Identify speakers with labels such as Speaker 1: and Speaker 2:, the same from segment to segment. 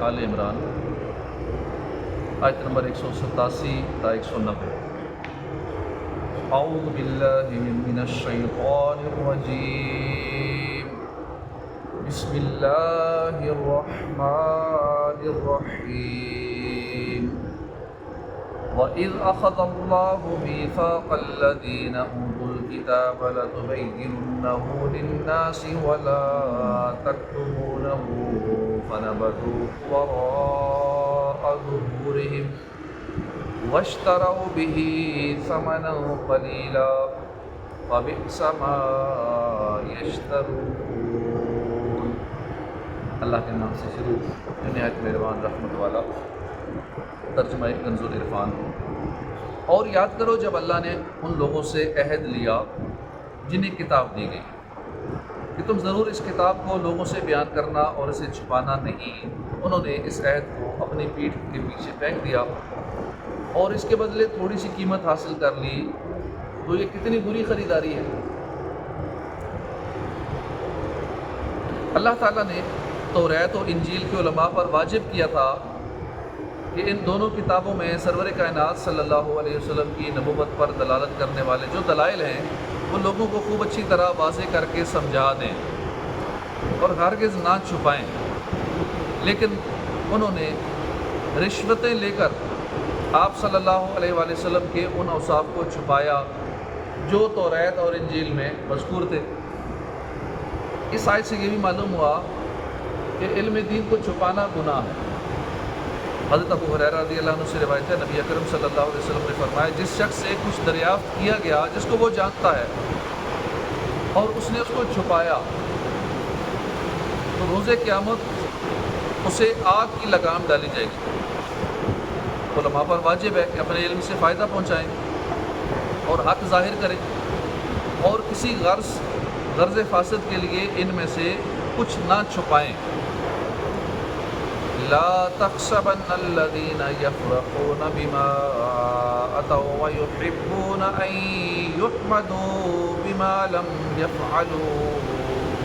Speaker 1: آل عمران آیت نمبر 187 تا 190۔ اعوذ باللہ من الشیطان الرجیم، بسم اللہ الرحمن الرحیم۔ وَإِذْ أَخَذَ اللَّهُ مِيثَاقَ الَّذِينَ أُوتُوا الْكِتَابَ لَتُبَيِّنُنَّهُ لِلنَّاسِ وَلَا تَكْتُمُونَهُ فَنَبَذُوهُ وَرَاءَ ظُهُورِهِمْ وَاشْتَرَوْا بِهِ ثَمَنًا قَلِيلًا فَبِئْسَ مَا يَشْتَرُونَ۔ اللہ کے نام سے شروع، جو نہایت مہربان رحمت والا۔ ترجمہ کنز العرفان۔ اور یاد کرو جب اللہ نے ان لوگوں سے عہد لیا جنہیں کتاب دی گئی کہ تم ضرور اس کتاب کو لوگوں سے بیان کرنا اور اسے چھپانا نہیں، انہوں نے اس عہد کو اپنی پیٹھ کے پیچھے پھینک دیا اور اس کے بدلے تھوڑی سی قیمت حاصل کر لی، تو یہ کتنی بری خریداری ہے۔ اللہ تعالیٰ نے توریت و انجیل کے علماء پر واجب کیا تھا کہ ان دونوں کتابوں میں سرور کائنات صلی اللہ علیہ وسلم کی نبوت پر دلالت کرنے والے جو دلائل ہیں وہ لوگوں کو خوب اچھی طرح واضح کر کے سمجھا دیں اور ہرگز نہ چھپائیں، لیکن انہوں نے رشوتیں لے کر آپ صلی اللہ علیہ وآلہ وسلم کے ان اوصاف کو چھپایا جو توریت اور انجیل میں مذکور تھے۔ اس آیت سے یہ بھی معلوم ہوا کہ علم دین کو چھپانا گناہ ہے۔ حضرت ابو ہریرہ رضی اللہ عنہ سے روایت ہے، نبی اکرم صلی اللہ علیہ وسلم نے فرمایا، جس شخص سے کچھ دریافت کیا گیا جس کو وہ جانتا ہے اور اس نے اس کو چھپایا تو روز قیامت اسے آگ کی لگام ڈالی جائے گی۔ علماء پر واجب ہے کہ اپنے علم سے فائدہ پہنچائیں اور حق ظاہر کریں اور کسی غرض فاسد کے لیے ان میں سے کچھ نہ چھپائیں۔ لا تحسبن الذين يفرحون بما أتوا ويحبون أن يحمدوا بما لم يفعلوا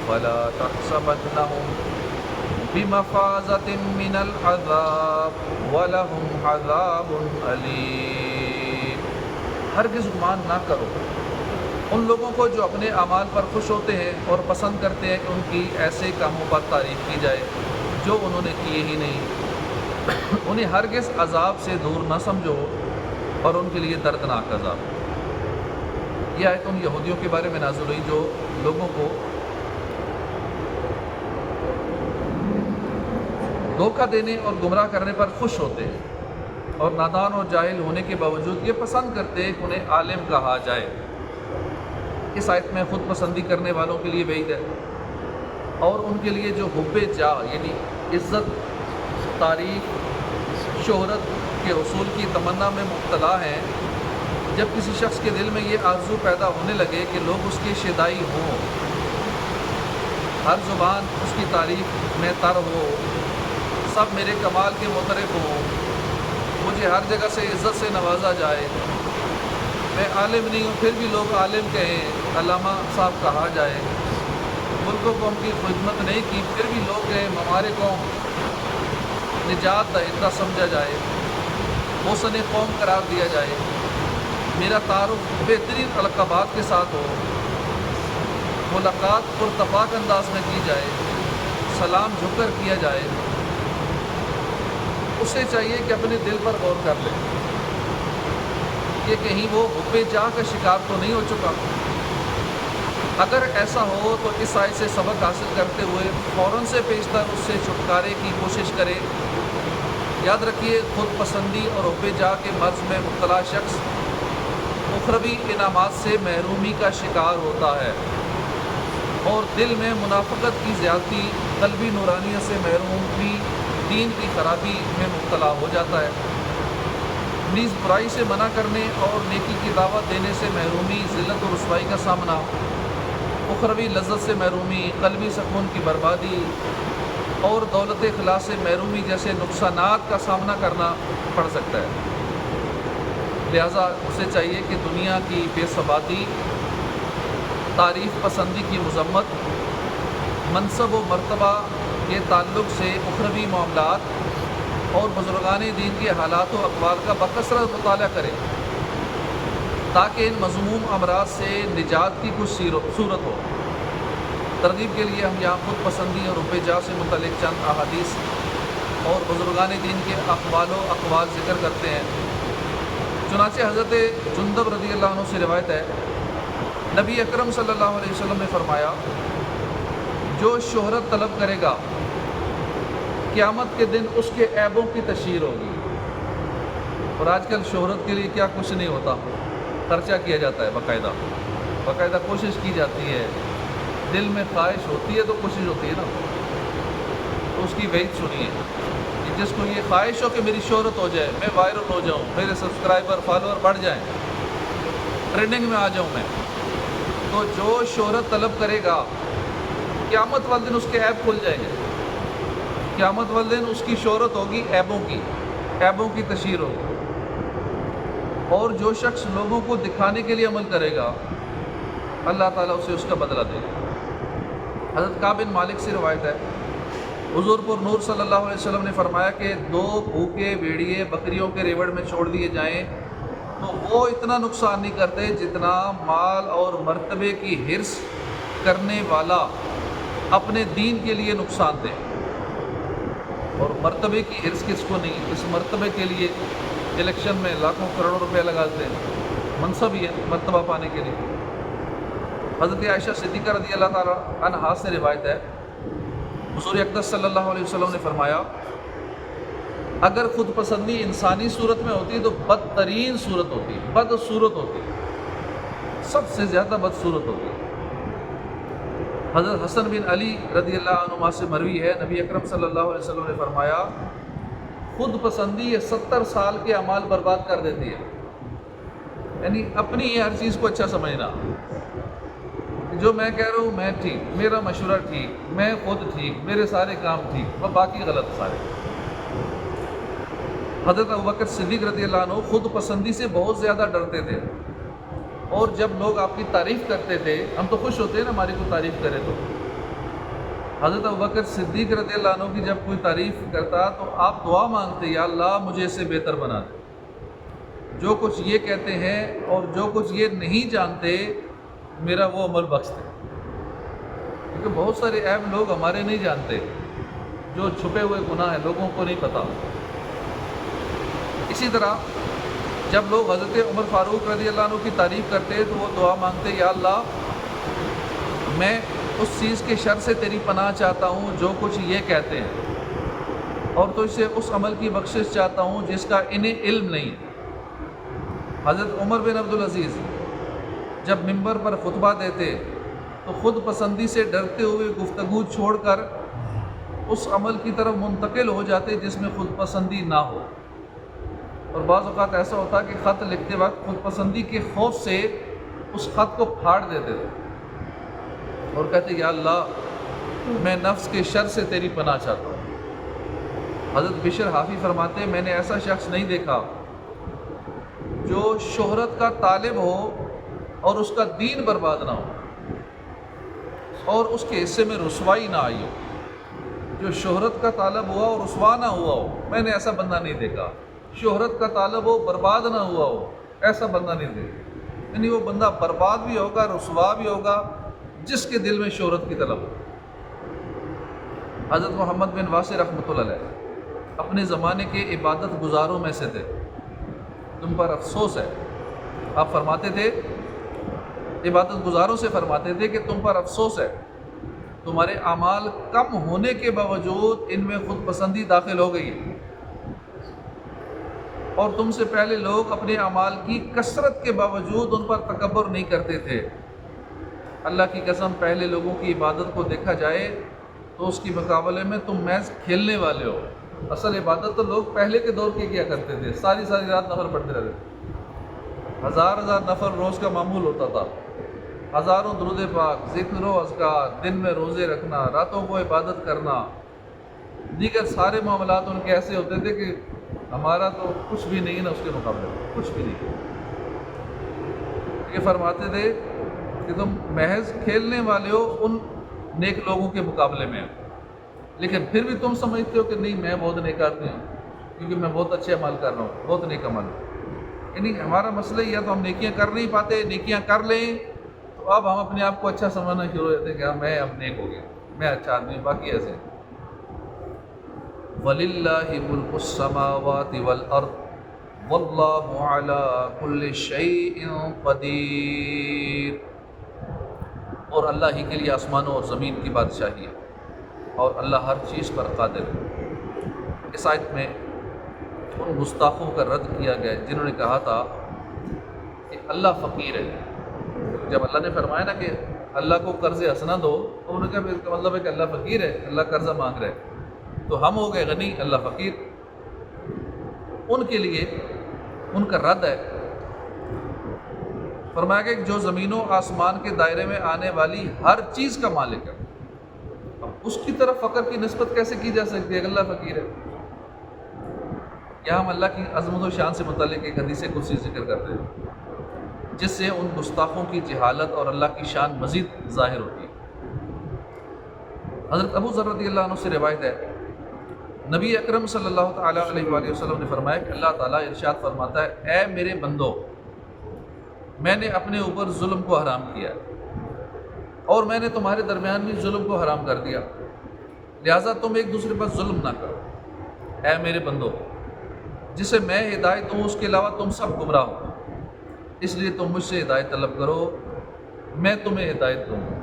Speaker 1: فلا تحسبنهم بمفازة من العذاب ولهم عذاب أليم۔ ہرگز گمان نہ کرو ان لوگوں کو جو اپنے اعمال پر خوش ہوتے ہیں اور پسند کرتے ہیں کہ ان کی ایسے کاموں پر تعریف کی جائے جو انہوں نے کیے ہی نہیں، انہیں ہرگز عذاب سے دور نہ سمجھو اور ان کے لیے دردناک عذاب۔ یہ آیت ان یہودیوں کے بارے میں نازل ہوئی جو لوگوں کو دھوکہ دینے اور گمراہ کرنے پر خوش ہوتے ہیں اور نادان اور جاہل ہونے کے باوجود یہ پسند کرتے ہیں کہ انہیں عالم کہا جائے۔ اس آیت میں خود پسندی کرنے والوں کے لیے وعید ہے اور ان کے لیے جو حب جاہ یعنی عزت، تعریف، شہرت کے حصول کی تمنا میں مبتلا ہیں، جب کسی شخص کے دل میں یہ آرزو پیدا ہونے لگے کہ لوگ اس کے شیدائی ہوں، ہر زبان اس کی تعریف میں تر ہو، سب میرے کمال کے معترف ہوں، مجھے ہر جگہ سے عزت سے نوازا جائے، میں عالم نہیں ہوں پھر بھی لوگ عالم کہیں، علامہ صاحب کہا جائے، ملک و قوم کی خدمت نہیں کی پھر بھی لوگ کہیں ہمارے قوم، نجات دہندہ سمجھا جائے، محسن قوم قرار دیا جائے، میرا تعارف بہترین القابات کے ساتھ ہو، ملاقات پرتفاق انداز میں کی جائے، سلام جھک کر کیا جائے، اسے چاہیے کہ اپنے دل پر غور کر لے کہ کہیں وہ حب جاہ کا شکار تو نہیں ہو چکا۔ اگر ایسا ہو تو اس آیت سے سبق حاصل کرتے ہوئے فوراً سے پیشتر اس سے چھٹکارے کی کوشش کرے۔ یاد رکھیے خود پسندی اور حب جاہ کے مرض میں مبتلا شخص اخروی انعامات سے محرومی کا شکار ہوتا ہے اور دل میں منافقت کی زیادتی، قلبی نورانیت سے محرومی، دین کی خرابی میں مبتلا ہو جاتا ہے۔ نیز برائی سے منع کرنے اور نیکی کی دعوت دینے سے محرومی، ذلت و رسوائی کا سامنا، اخروی لذت سے محرومی، قلبی سکون کی بربادی اور دولت اخلاص سے محرومی جیسے نقصانات کا سامنا کرنا پڑ سکتا ہے۔ لہٰذا اسے چاہیے کہ دنیا کی بے ثباتی، تعریف پسندی کی مذمت، منصب و مرتبہ کے تعلق سے اخروی معاملات اور بزرگان دین کے حالات و اقوال کا بکثرت مطالعہ کرے تاکہ ان مذموم امراض سے نجات کی کچھ صورت ہو۔ ترغیب کے لیے ہم یہاں خود پسندی اور رب جا سے متعلق چند احادیث اور بزرگان دین کے اقوال و اقوال ذکر کرتے ہیں۔ چنانچہ حضرت جندب رضی اللہ عنہ سے روایت ہے، نبی اکرم صلی اللہ علیہ وسلم نے فرمایا، جو شہرت طلب کرے گا قیامت کے دن اس کے عیبوں کی تشہیر ہوگی۔ اور آج کل شہرت کے لیے کیا کچھ نہیں ہوتا، خرچہ کیا جاتا ہے، باقاعدہ کوشش کی جاتی ہے، دل میں خواہش ہوتی ہے تو کوشش ہوتی ہے نا۔ تو اس کی وعید سنیے کہ جس کو یہ خواہش ہو کہ میری شہرت ہو جائے، میں وائرل ہو جاؤں، میرے سبسکرائبر فالوور بڑھ جائیں، ٹرینڈنگ میں آ جاؤں میں، تو جو شہرت طلب کرے گا قیامت والے دن اس کے عیب کھل جائیں گے۔ قیامت والے دن اس کی شہرت ہوگی عیبوں کی تشہیر ہوگی۔ اور جو شخص لوگوں کو دکھانے کے لیے عمل کرے گا اللہ تعالیٰ اسے اس کا بدلہ دے گا۔ حضرت کعب بن مالک سے روایت ہے، حضور پر نور صلی اللہ علیہ وسلم نے فرمایا کہ 2 بھوکے بھیڑیے بکریوں کے ریوڑ میں چھوڑ دیے جائیں تو وہ اتنا نقصان نہیں کرتے جتنا مال اور مرتبے کی حرص کرنے والا اپنے دین کے لیے نقصان دے۔ اور مرتبے کی حرص کس کو نہیں؟ اس مرتبے کے لیے الیکشن میں لاکھوں کروڑوں روپے لگاتے ہیں، منصب ہی ہے مرتبہ پانے کے لیے۔ حضرت عائشہ صدیقہ رضی اللہ تعالیٰ عنہا سے روایت ہے، حضور اقدس صلی اللہ علیہ وسلم نے فرمایا، اگر خود پسندی انسانی صورت میں ہوتی تو بدترین صورت ہوتی، بد صورت ہوتی، سب سے زیادہ بد صورت ہوتی۔ حضرت حسن بن علی رضی اللہ عنہما سے مروی ہے، نبی اکرم صلی اللہ علیہ وسلم نے فرمایا، خود پسندی یہ 70 سال کے اعمال برباد کر دیتی ہے۔ یعنی اپنی ہی ہر چیز کو اچھا سمجھنا، جو میں کہہ رہا ہوں میں ٹھیک، میرا مشورہ ٹھیک، میں خود ٹھیک، میرے سارے کام ٹھیک، اور باقی غلط سارے۔ حضرت ابوبکر صدیق رضی اللہ عنہ خود پسندی سے بہت زیادہ ڈرتے تھے، اور جب لوگ آپ کی تعریف کرتے تھے، ہم تو خوش ہوتے ہیں نا ہماری کوئی تعریف کرے تو۔ حضرت ابوبکر صدیق رضی اللہ عنہ کی جب کوئی تعریف کرتا تو آپ دعا مانگتے، یا اللہ مجھے اسے بہتر بنا دے۔ جو کچھ یہ کہتے ہیں اور جو کچھ یہ نہیں جانتے، میرا وہ عمل بخش دے۔ کیونکہ بہت سارے عیب لوگ ہمارے نہیں جانتے، جو چھپے ہوئے گناہ ہیں لوگوں کو نہیں پتہ۔ اسی طرح جب لوگ حضرت عمر فاروق رضی اللہ عنہ کی تعریف کرتے تو وہ دعا مانگتے، یا اللہ میں اس چیز کے شر سے تیری پناہ چاہتا ہوں جو کچھ یہ کہتے ہیں، اور تو اسے اس عمل کی بخشش چاہتا ہوں جس کا انہیں علم نہیں۔ حضرت عمر بن عبدالعزیز جب منبر پر خطبہ دیتے تو خود پسندی سے ڈرتے ہوئے گفتگو چھوڑ کر اس عمل کی طرف منتقل ہو جاتے جس میں خود پسندی نہ ہو۔ اور بعض اوقات ایسا ہوتا کہ خط لکھتے وقت خود پسندی کے خوف سے اس خط کو پھاڑ دیتے تھے اور کہتے، یا اللہ میں نفس کے شر سے تیری پناہ چاہتا ہوں۔ حضرت بشر حافی فرماتے، میں نے ایسا شخص نہیں دیکھا جو شہرت کا طالب ہو اور اس کا دین برباد نہ ہو اور اس کے حصے میں رسوائی نہ آئی ہو۔ جو شہرت کا طالب ہوا اور رسوا نہ ہوا ہو، میں نے ایسا بندہ نہیں دیکھا۔ شہرت کا طالب ہو، برباد نہ ہوا ہو، ایسا بندہ نہیں دیکھا۔ یعنی وہ بندہ برباد بھی ہوگا، رسوا بھی ہوگا جس کے دل میں شہرت کی طلب ہو۔ حضرت محمد بن واسع رحمۃ اللہ علیہ اپنے زمانے کے عبادت گزاروں میں سے تھے۔ تم پر افسوس ہے، آپ فرماتے تھے، عبادت گزاروں سے فرماتے تھے کہ تم پر افسوس ہے، تمہارے اعمال کم ہونے کے باوجود ان میں خود پسندی داخل ہو گئی ہے، اور تم سے پہلے لوگ اپنے اعمال کی کثرت کے باوجود ان پر تکبر نہیں کرتے تھے۔ اللہ کی قسم پہلے لوگوں کی عبادت کو دیکھا جائے تو اس کے مقابلے میں تم محض کھیلنے والے ہو۔ اصل عبادت تو لوگ پہلے کے دور کی کیا کرتے تھے، ساری رات نفل پڑھتے رہتے تھے، ہزار نفل روز کا معمول ہوتا تھا، ہزاروں درود پاک، ذکر و اذکار، دن میں روزے رکھنا، راتوں کو عبادت کرنا، دیگر سارے معاملات ان کے ایسے ہوتے تھے کہ ہمارا تو کچھ بھی نہیں نا اس کے مقابلے میں، کچھ بھی نہیں۔ یہ فرماتے تھے کہ تم محض کھیلنے والے ہو ان نیک لوگوں کے مقابلے میں۔ لیکن پھر بھی تم سمجھتے ہو کہ نہیں میں بہت نیک آدمی ہوں کیونکہ میں بہت اچھے عمل کر رہا ہوں، بہت نیک عمل. یعنی ہمارا مسئلہ یہ ہے تو ہم نیکیاں کر نہیں پاتے، نیکیاں کر لیں تو اب ہم اپنے آپ کو اچھا سمجھنا شروع ہو جاتے ہیں کہ ہاں میں اب نیک ہو گیا، میں اچھا آدمی ہوں. باقی ایسے وَلِلَّهِ مُلْكُ السَّمَاوَاتِ وَالْأَرْضِ وَاللَّهُ عَلَى كُلِّ شَيْءٍ قَدِيرٌ. اور اللہ ہی کے لیے آسمانوں اور زمین کی بادشاہی ہے اور اللہ ہر چیز پر قادر ہے. اس آیت میں ان گستاخوں کا رد کیا گیا جنہوں نے کہا تھا کہ اللہ فقیر ہے. جب اللہ نے فرمایا نا کہ اللہ کو قرض حسنہ دو تو انہوں نے کہا اس کا مطلب ہے کہ اللہ فقیر ہے، اللہ قرضہ مانگ رہے ہے، تو ہم ہو گئے غنی، اللہ فقیر. ان کے لیے ان کا رد ہے. فرمایا کہ جو زمین و آسمان کے دائرے میں آنے والی ہر چیز کا مالک ہے، اب اس کی طرف فقر کی نسبت کیسے کی جا سکتی ہے کہ اللہ فقیر ہے؟ یہاں ہم اللہ کی عظمت و شان سے متعلق ایک حدیث قدسی ذکر کرتے ہیں جس سے ان گستاخوں کی جہالت اور اللہ کی شان مزید ظاہر ہوتی ہے. حضرت ابو ذر رضی اللہ عنہ سے روایت ہے، نبی اکرم صلی اللہ تعالیٰ علیہ وآلہ وسلم نے فرمایا کہ اللہ تعالیٰ ارشاد فرماتا ہے، اے میرے بندو، میں نے اپنے اوپر ظلم کو حرام کیا اور میں نے تمہارے درمیان بھی ظلم کو حرام کر دیا، لہٰذا تم ایک دوسرے پر ظلم نہ کرو. اے میرے بندو، جسے میں ہدایت دوں اس کے علاوہ تم سب گمراہ ہو، اس لیے تم مجھ سے ہدایت طلب کرو، میں تمہیں ہدایت دوں گا.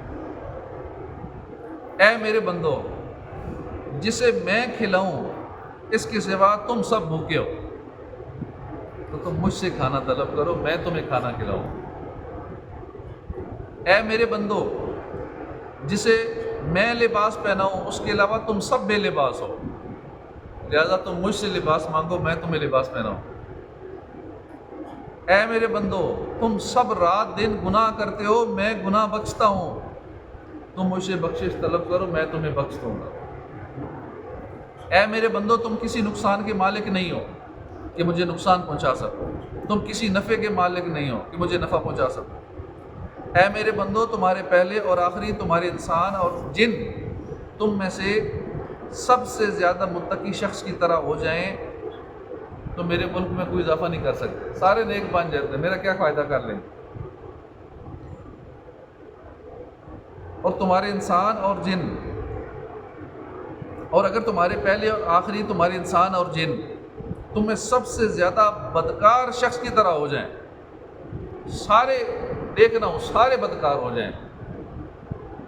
Speaker 1: اے میرے بندو، جسے میں کھلاؤں اس کے سوا تم سب بھوکے ہو، تو تم مجھ سے کھانا طلب کرو، میں تمہیں کھانا کھلاؤں. اے میرے بندو، جسے میں لباس پہناؤں اس کے علاوہ تم سب بے لباس ہو، لہذا تم مجھ سے لباس مانگو، میں تمہیں لباس پہناؤں. اے میرے بندو، تم سب رات دن گناہ کرتے ہو، میں گناہ بخشتا ہوں، تم مجھ سے بخشش طلب کرو، میں تمہیں بخش دوں گا. اے میرے بندو، تم کسی نقصان کے مالک نہیں ہو کہ مجھے نقصان پہنچا سکو، تم کسی نفع کے مالک نہیں ہو کہ مجھے نفع پہنچا سکو. اے میرے بندو، تمہارے پہلے اور آخری، تمہارے انسان اور جن تم میں سے سب سے زیادہ متقی شخص کی طرح ہو جائیں تو میرے ملک میں کوئی اضافہ نہیں کر سکتے، سارے نیک بن جاتے ہیں، میرا کیا فائدہ کر لیں. اور تمہارے انسان اور جن، اور اگر تمہارے پہلے اور آخری، تمہارے انسان اور جن تم میں سب سے زیادہ بدکار شخص کی طرح ہو جائیں، سارے دیکھنا ہوں سارے بدکار ہو جائیں،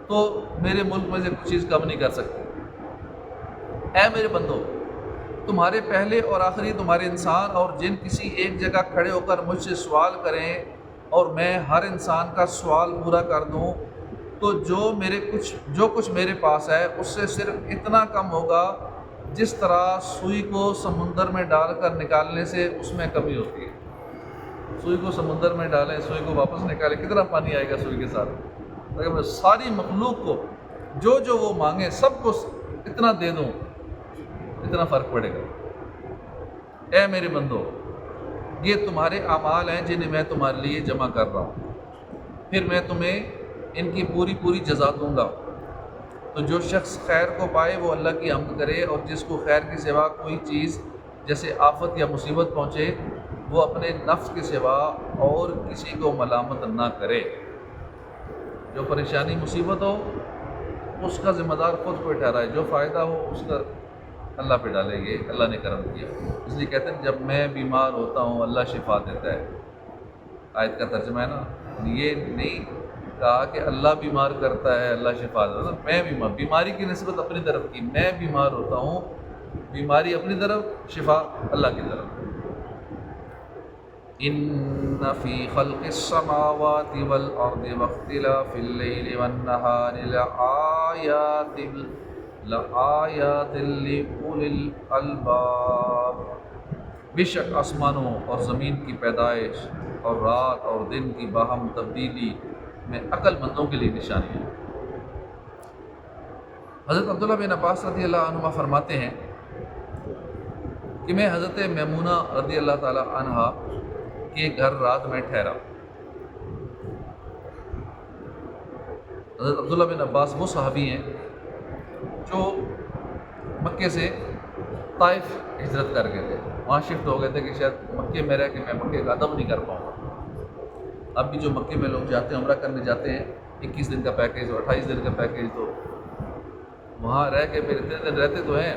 Speaker 1: تو میرے ملک میں سے کچھ چیز کم نہیں کر سکتے. اے میرے بندو، تمہارے پہلے اور آخری، تمہارے انسان اور جن کسی ایک جگہ کھڑے ہو کر مجھ سے سوال کریں اور میں ہر انسان کا سوال پورا کر دوں تو جو کچھ میرے پاس ہے اس سے صرف اتنا کم ہوگا جس طرح سوئی کو سمندر میں ڈال کر نکالنے سے اس میں کمی ہوتی ہے. سوئی کو سمندر میں ڈالیں، سوئی کو واپس نکالیں، کتنا پانی آئے گا سوئی کے ساتھ. اگر میں ساری مخلوق کو جو وہ مانگے سب کو اتنا دے دوں، اتنا فرق پڑے گا. اے میرے بندو، یہ تمہارے اعمال ہیں جنہیں میں تمہارے لیے جمع کر رہا ہوں، پھر میں تمہیں ان کی پوری جزا دوں گا. تو جو شخص خیر کو پائے وہ اللہ کی حمد کرے، اور جس کو خیر کے سوا کوئی چیز جیسے آفت یا مصیبت پہنچے وہ اپنے نفس کے سوا اور کسی کو ملامت نہ کرے. جو پریشانی مصیبت ہو اس کا ذمہ دار خود کو ٹھہرائے، جو فائدہ ہو اس کا اللہ پہ ڈالیں گے، اللہ نے کرم کیا. اس لیے کہتے ہیں جب میں بیمار ہوتا ہوں اللہ شفا دیتا ہے. آیت کا ترجمہ ہے نا، یہ نہیں کہا کہ اللہ بیمار کرتا ہے اللہ شفا دیتا ہے، میں بیماری کی نسبت اپنی طرف کی، میں بیمار ہوتا ہوں، بیماری اپنی طرف، شفا اللہ کی طرف. ان فی خلق السماوات والارض واختلاف اللیل والنہار لآیات لأولی الالباب. بے شک آسمانوں اور زمین کی پیدائش اور رات اور دن کی باہم تبدیلی میں عقل مندوں کے لیے نشانی ہے. حضرت عبداللہ بن عباس رضی اللہ عنہما فرماتے ہیں کہ میں حضرت میمونہ رضی اللہ تعالی عنہا کے گھر رات میں ٹھہرا. حضرت عبداللہ بن عباس وہ صحابی ہیں جو مکے سے طائف ہجرت کر گئے تھے، وہاں شفٹ ہو گئے تھے کہ شاید مکے میں رہ کے میں مکے کا ادب نہیں کر پاؤں گا۔ اب بھی جو مکے میں لوگ جاتے ہیں، عمرہ کرنے جاتے ہیں، 21 دن کا پیکیج اور 28 دن کا پیکیج، تو وہاں رہ کے پھر اتنے دن رہتے تو ہیں،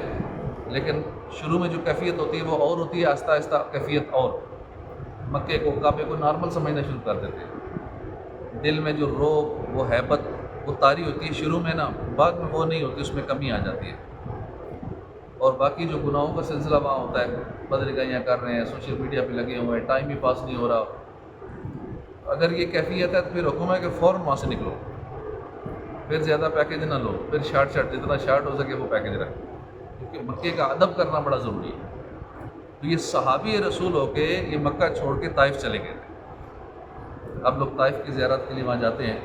Speaker 1: لیکن شروع میں جو کیفیت ہوتی ہے وہ اور ہوتی ہے، آہستہ آہستہ کیفیت اور مکے کو کعبے کو نارمل سمجھنا شروع کر دیتے ہیں۔ دل میں جو روب، وہ ہیبت، وہ طاری ہوتی ہے شروع میں نا، بعد میں وہ نہیں ہوتی، اس میں کمی آ جاتی ہے۔ اور باقی جو گناہوں کا سلسلہ وہاں ہوتا ہے، بدرگائیاں کر رہے ہیں، سوشل میڈیا پہ لگے ہوئے ہیں، ٹائم بھی پاس نہیں ہو رہا، اگر یہ کیفیت ہے تو پھر حکم ہے کہ فوراً وہاں سے نکلو، پھر زیادہ پیکیج نہ لو، پھر شارٹ جتنا شارٹ ہو سکے وہ پیکیج رکھیں، کیونکہ مکے کا ادب کرنا بڑا ضروری ہے۔ تو یہ صحابی رسول ہو کے یہ مکہ چھوڑ کے طائف چلے گئے تھے۔ اب لوگ طائف کی زیارت کے لیے وہاں جاتے ہیں،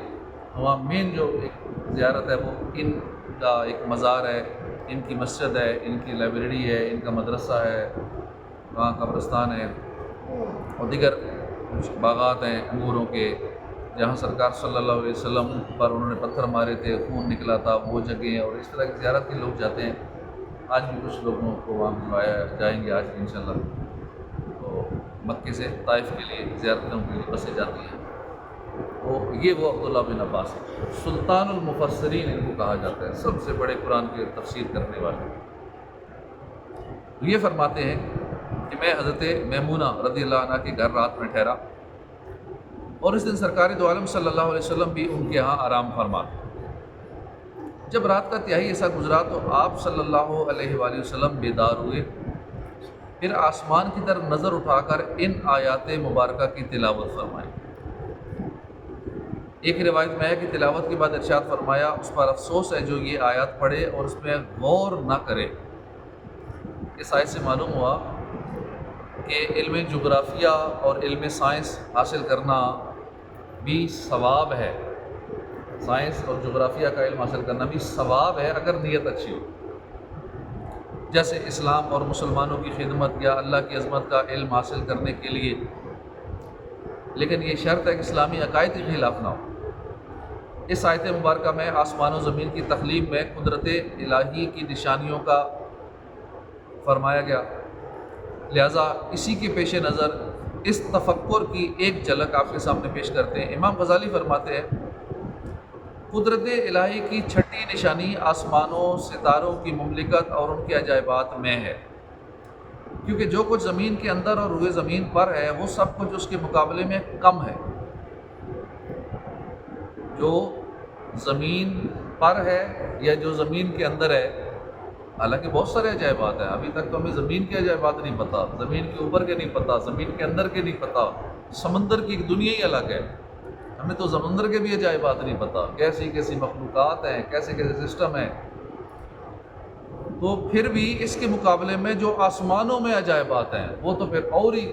Speaker 1: وہاں مین جو ایک زیارت ہے وہ ان کا ایک مزار ہے، ان کی مسجد ہے، ان کی لائبریری ہے، ان کا مدرسہ ہے، وہاں قبرستان ہے، اور دیگر باغات ہیں انگوروں کے، جہاں سرکار صلی اللہ علیہ وسلم پر انہوں نے پتھر مارے تھے، خون نکلا تھا، وہ جگہیں، اور اس طرح کی زیارت کے لوگ جاتے ہیں۔ آج بھی کچھ لوگوں کو وہاں بلوایا جائیں گے، آج بھی انشاءاللہ۔ تو مکے سے طائف کے لیے زیارتوں کے لیے بسیں جاتی ہیں۔ وہ عبداللہ بن عباس ہے، سلطان المفسرین ان کو کہا جاتا ہے، سب سے بڑے قرآن کی تفسیر کرنے والے۔ یہ فرماتے ہیں کہ میں حضرت میمونہ رضی اللہ عنہ کے گھر رات میں ٹھہرا، اور اس دن سرکار دو عالم صلی اللہ علیہ وسلم بھی ان کے ہاں آرام فرما۔ جب رات کا تہائی ایسا گزرا تو آپ صلی اللہ علیہ وآلہ وسلم بیدار ہوئے، پھر آسمان کی طرف نظر اٹھا کر ان آیات مبارکہ کی تلاوت فرمائی۔ ایک روایت میں ہے کہ تلاوت کے بعد ارشاد فرمایا، اس پر افسوس ہے جو یہ آیات پڑھے اور اس میں غور نہ کرے۔ اس آیت سے معلوم ہوا کہ علم جغرافیہ اور علم سائنس حاصل کرنا بھی ثواب ہے، سائنس اور جغرافیہ کا علم حاصل کرنا بھی ثواب ہے اگر نیت اچھی ہو، جیسے اسلام اور مسلمانوں کی خدمت یا اللہ کی عظمت کا علم حاصل کرنے کے لیے، لیکن یہ شرط ہے کہ اسلامی عقائد کے خلاف نہ ہو۔ اس آیت مبارکہ میں آسمان و زمین کی تخلیق میں قدرت الہی کی نشانیوں کا فرمایا گیا، لہٰذا اسی کے پیش نظر اس تفکر کی ایک جھلک آپ کے سامنے پیش کرتے ہیں۔ امام غزالی فرماتے ہیں، قدرت الہی کی چھٹی نشانی آسمانوں، ستاروں کی مملکت اور ان کے عجائبات میں ہے، کیونکہ جو کچھ زمین کے اندر اور روئے زمین پر ہے وہ سب کچھ اس کے مقابلے میں کم ہے۔ جو زمین پر ہے یا جو زمین کے اندر ہے، حالانکہ بہت سارے عجائبات ہیں، ابھی تک تو ہمیں زمین کے عجائبات نہیں پتہ، زمین کے اوپر کے نہیں پتہ، زمین کے اندر کے نہیں پتہ، سمندر کی ایک دنیا ہی الگ ہے، ہمیں تو سمندر کے بھی عجائبات نہیں پتہ، کیسی کیسی مخلوقات ہیں، کیسے کیسے سسٹم ہیں۔ تو پھر بھی اس کے مقابلے میں جو آسمانوں میں عجائبات ہیں وہ تو پھر اور ہی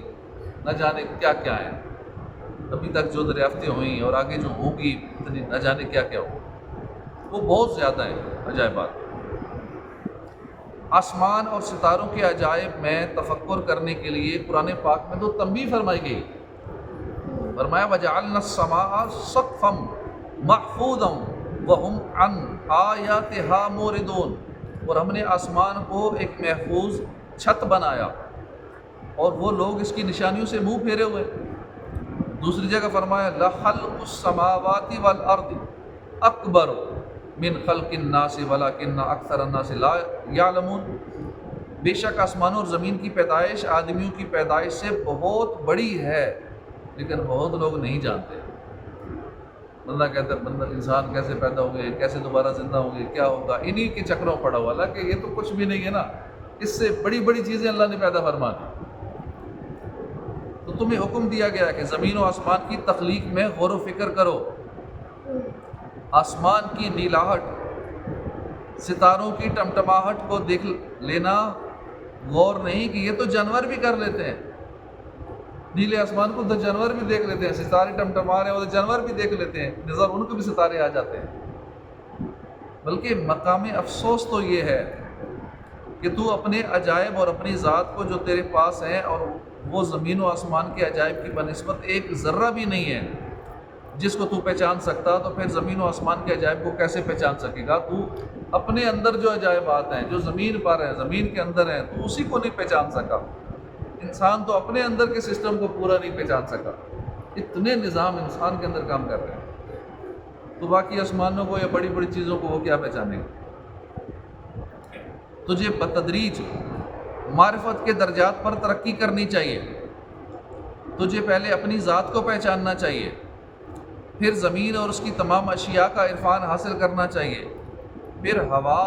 Speaker 1: نہ جانے کیا کیا ہیں، ابھی تک جو دریافتیں ہوئیں اور آگے جو ہوں گی نہ جانے کیا کیا ہو، وہ بہت زیادہ ہیں عجائبات۔ آسمان اور ستاروں کے عجائب میں تفکر کرنے کے لیے قرآن پاک میں تو تنبیہ فرمائی گئی، فرمایا وَجَعَلْنَا السَّمَاءَ سَقْفًا مَحْفُوظًا وَهُمْ عَنْ آيَاتِهَا مُعْرِضُونَ، اور ہم نے آسمان کو ایک محفوظ چھت بنایا اور وہ لوگ اس کی نشانیوں سے منہ پھیرے ہوئے۔ دوسری جگہ فرمایا لَخَلْقُ السَّمَاوَاتِ وَالْأَرْضِ أَكْبَرُ مِنْ خَلْقِ النَّاسِ وَلَكِنَّ أَكْثَرَ النَّاسِ لَا يَعْلَمُونَ، بے شک آسمانوں اور زمین کی پیدائش آدمیوں کی پیدائش سے بہت بڑی ہے، لیکن بہت لوگ نہیں جانتے۔ بندہ کہتا ہے بندہ انسان کیسے پیدا ہوئے، کیسے دوبارہ زندہ ہوں گے، کیا ہوگا، انہی کے چکروں پڑا ہوا، حالانکہ یہ تو کچھ بھی نہیں ہے نا، اس سے بڑی بڑی چیزیں اللہ نے پیدا فرما دی۔ تو تمہیں حکم دیا گیا کہ زمین و آسمان کی تخلیق میں غور و فکر کرو، آسمان کی نیلاہٹ، ستاروں کی ٹمٹماہٹ کو دیکھ لینا، غور نہیں کہ یہ تو جانور بھی کر لیتے ہیں، نیلے آسمان کو تو جانور بھی دیکھ لیتے ہیں، ستارے ٹمٹما رہے ہیں وہ تو جانور بھی دیکھ لیتے ہیں، نظر ان کو بھی ستارے آ جاتے ہیں۔ بلکہ مقام افسوس تو یہ ہے کہ تو اپنے عجائب اور اپنی ذات کو جو تیرے پاس ہیں اور وہ زمین و آسمان کے عجائب کی بنسبت ایک ذرہ بھی نہیں ہے، جس کو تو پہچان سکتا تو پھر زمین و آسمان کے عجائب کو کیسے پہچان سکے گا؟ تو اپنے اندر جو عجائبات ہیں، جو زمین پر ہیں، زمین کے اندر ہیں، تو اسی کو نہیں پہچان سکا۔ انسان تو اپنے اندر کے سسٹم کو پورا نہیں پہچان سکا۔ اتنے نظام انسان کے اندر کام کر رہے ہیں، تو باقی آسمانوں کو یا بڑی بڑی چیزوں کو وہ کیا پہچانے گا؟ تجھے بتدریج معرفت کے درجات پر ترقی کرنی چاہیے۔ تجھے پہلے اپنی ذات کو پہچاننا چاہیے، پھر زمین اور اس کی تمام اشیاء کا عرفان حاصل کرنا چاہیے، پھر ہوا،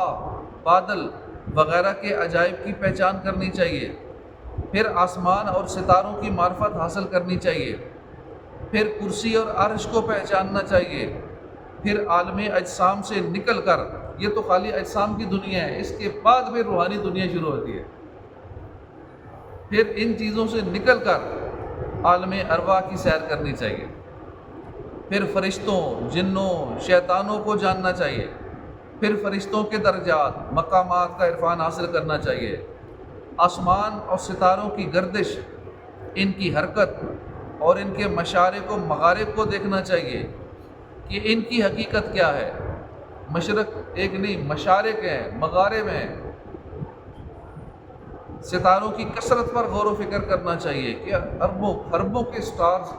Speaker 1: بادل وغیرہ کے عجائب کی پہچان کرنی چاہیے، پھر آسمان اور ستاروں کی معرفت حاصل کرنی چاہیے، پھر کرسی اور عرش کو پہچاننا چاہیے، پھر عالم اجسام سے نکل کر، یہ تو خالی اجسام کی دنیا ہے، اس کے بعد پھر روحانی دنیا شروع ہوتی ہے، پھر ان چیزوں سے نکل کر عالم ارواح کی سیر کرنی چاہیے، پھر فرشتوں، جنوں، شیطانوں کو جاننا چاہیے، پھر فرشتوں کے درجات، مقامات کا عرفان حاصل کرنا چاہیے، آسمان اور ستاروں کی گردش، ان کی حرکت اور ان کے مشارق و مغارب کو دیکھنا چاہیے کہ ان کی حقیقت کیا ہے۔ مشرق ایک نہیں، مشارق ہیں، مغارب ہیں۔ ستاروں کی کثرت پر غور و فکر کرنا چاہیے کہ اربوں خربوں کے سٹارز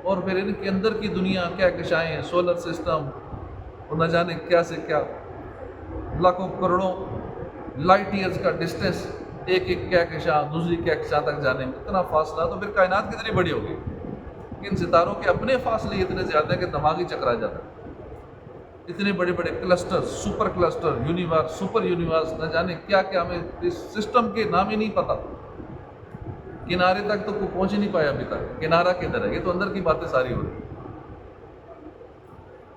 Speaker 1: اور پھر ان کے اندر کی دنیا کیا کشائیں، سولر سسٹم اور نہ جانے کیا سے کیا، لاکھوں کروڑوں لائٹ ایئرز کا ڈسٹینس، ایک ایک کہکشاں دوسری کہکشاں تک جانے میں اتنا فاصلہ، تو پھر کائنات کتنی بڑی ہوگی؟ ان ستاروں کے اپنے فاصلے اتنے زیادہ ہیں کہ دماغ ہی چکرا جاتا ہے۔ اتنے بڑے بڑے cluster, super cluster, universe, super universe, نہ جانے کیا کیا، ہمیں اس سسٹم کے نام ہی نہیں پتہ۔ کنارے تک تو کوئی پہنچ ہی نہیں پایا ابھی تک، کنارہ کدھر ہے؟ یہ تو اندر کی باتیں ساری ہو رہی،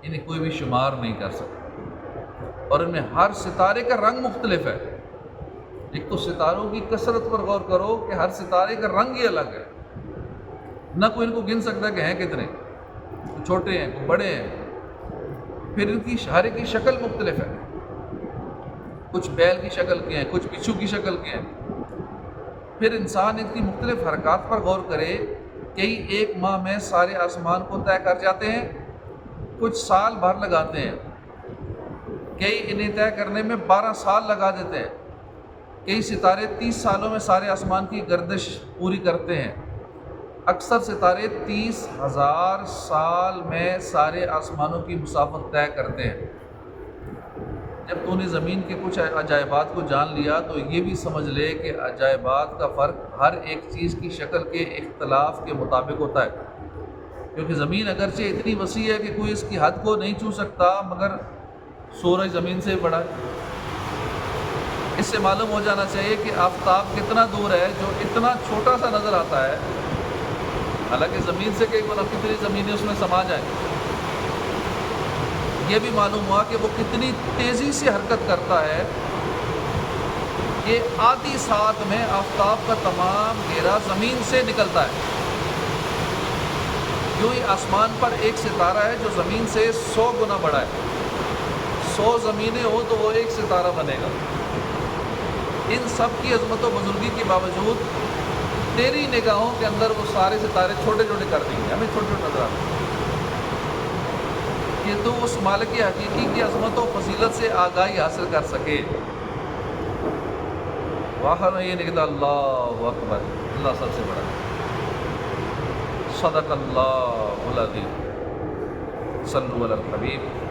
Speaker 1: انہیں کوئی بھی شمار نہیں کر سکتا، اور ان میں ہر ستارے کا رنگ مختلف ہے۔ ایک تو ستاروں کی کثرت پر غور کرو کہ ہر ستارے کا رنگ ہی الگ ہے، نہ کوئی ان کو گن سکتا کہ ہیں کتنے، کوئی چھوٹے ہیں کوئی بڑے ہیں، پھر ان کی اشارے کی شکل مختلف ہے، کچھ بیل کی شکل کے ہیں، کچھ بچھو کی شکل کے ہیں۔ پھر انسان ان کی مختلف حرکات پر غور کرے، کئی ایک ماہ میں سارے آسمان کو طے کر جاتے ہیں، کچھ سال بھر لگاتے ہیں، کئی انہیں طے کرنے میں 12 سال لگا دیتے ہیں، کئی ستارے 30 سالوں میں سارے آسمان کی گردش پوری کرتے ہیں، اکثر ستارے 30,000 سال میں سارے آسمانوں کی مسافت طے کرتے ہیں۔ جب تو نے زمین کے کچھ عجائبات کو جان لیا تو یہ بھی سمجھ لے کہ عجائبات کا فرق ہر ایک چیز کی شکل کے اختلاف کے مطابق ہوتا ہے، کیونکہ زمین اگرچہ اتنی وسیع ہے کہ کوئی اس کی حد کو نہیں چھو سکتا، مگر سورج زمین سے بڑا ہے۔ اس سے معلوم ہو جانا چاہیے کہ آفتاب کتنا دور ہے، جو اتنا چھوٹا سا نظر آتا ہے، حالانکہ زمین سے کئی گنا کتنی زمینیں اس میں سما جائیں۔ یہ بھی معلوم ہوا کہ وہ کتنی تیزی سے حرکت کرتا ہے کہ آدھی ساتھ میں آفتاب کا تمام گھیرا زمین سے نکلتا ہے۔ یوں ہی آسمان پر ایک ستارہ ہے جو زمین سے 100 گنا بڑا ہے، 100 زمینیں ہو تو وہ ایک ستارہ بنے گا۔ ان سب کی عظمت و بزرگی کے باوجود تیری نگاہوں کے اندر وہ سارے ستارے چھوٹے چھوٹے کر دیں گے، ہمیں چھوٹے چھوٹے نظر آتے ہیں، کہ تو اس مالک حقیقی کی عظمت و فضیلت سے آگاہی حاصل کر سکے۔ واخر یہ نکلا اللہ اکبر، اللہ سب سے بڑا ہے۔ صدق اللہ العظیم۔ صلوا علی الحبیب۔